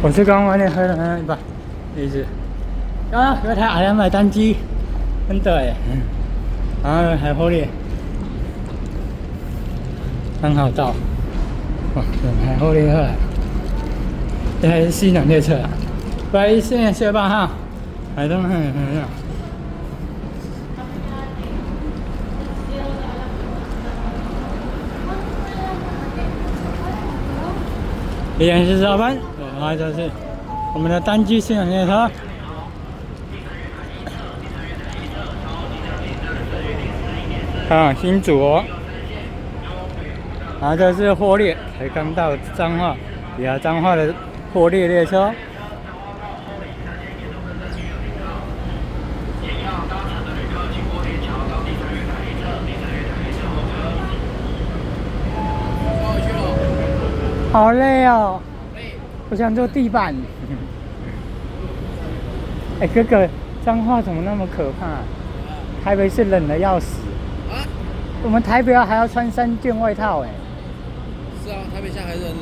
我是刚完的喝了一把，一直啊，有台阿良买单机，真的哎，然后还火力，很好到，哇，还火力喝，这还是西南列车啊，不好意思，谢吧哈，还都很。依然是上班，然后就是我们的单机西南列车。啊，新竹哦，然后这是货列，才刚到彰化，比较彰化的货列列车。好累哦，我想坐地板。哎，哥哥，彰化怎么那么可怕？台北是冷的要死。啊？我们台北还要穿3件外套哎。是啊，台北现在还是很冷。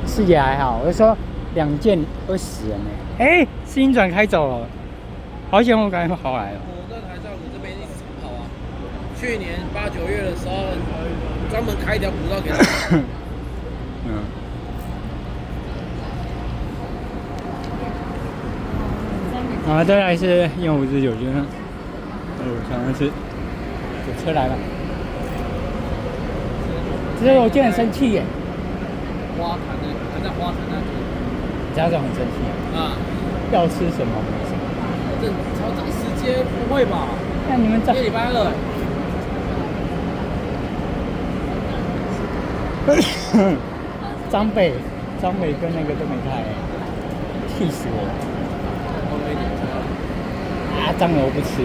是也还好，我就说2件会死人哎。哎，新转开走了，好险我赶快跑来了。我在台上，我这边一直长跑啊。去年8、9月的时候，专门开一条古道给他。啊，再来是159军了。想的是有车来了，这个我就很生气耶。花坛的，还在花坛那里。家长很生气啊。要吃什么？这超这个时间不会吧？那你们今天礼拜2。张北跟那个都没开，气死我！啊，张我不吃，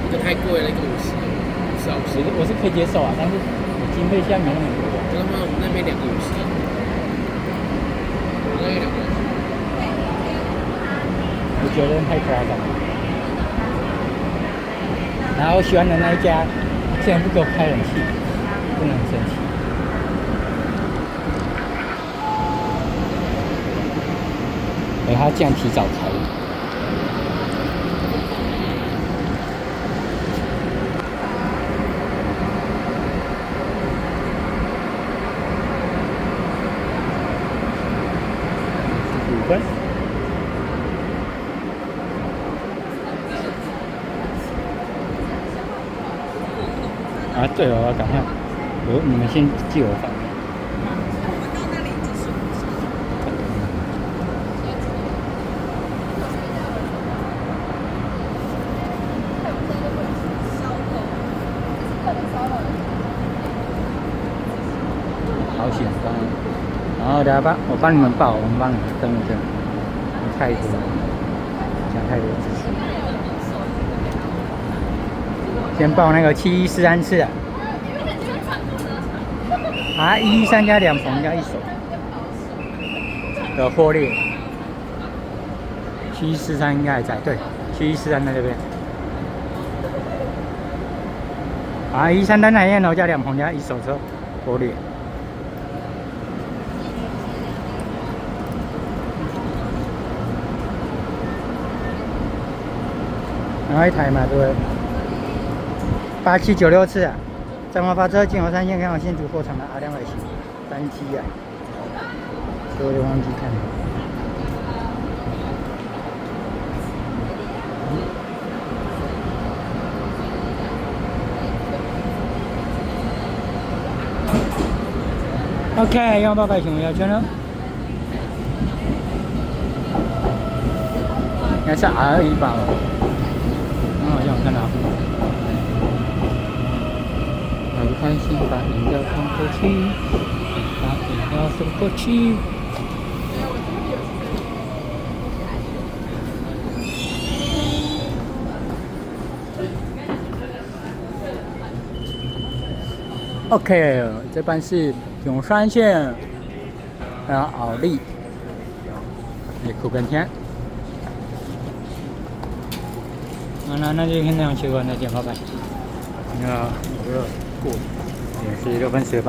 这太贵了，一个50，我是可以接受啊，但是经费现在没那么多。他妈，我们那边2个50，我那边2个。我觉得太夸张了。然后我喜欢的那一家，竟然不给我开冷气，真的很生气。哎，他竟然提早开。5分。啊，对了，我要赶快，你们先记我方面。好险，然后等下我帮你们报，我们帮你们登一登。太多了，讲太多资讯。先报那个7143次啊，113加2棚加1手的货列，7143应该还在，对，7143在这边。113单南燕楼加2棚加1手车货列。然后一台嘛，对不对？8796次啊，彰化发车金湖3线开往新竹货场的阿良尾型单机啊，所以我就忘记看了。OK， 188请问要圈了，应该是 R1吧？好像我看到。很开心把饮料送过去，把饮料送过去。OK， 这班是永山线，然后奥利，苦根天。那就先这样切换，再见，拜拜。那我过，也是6分18。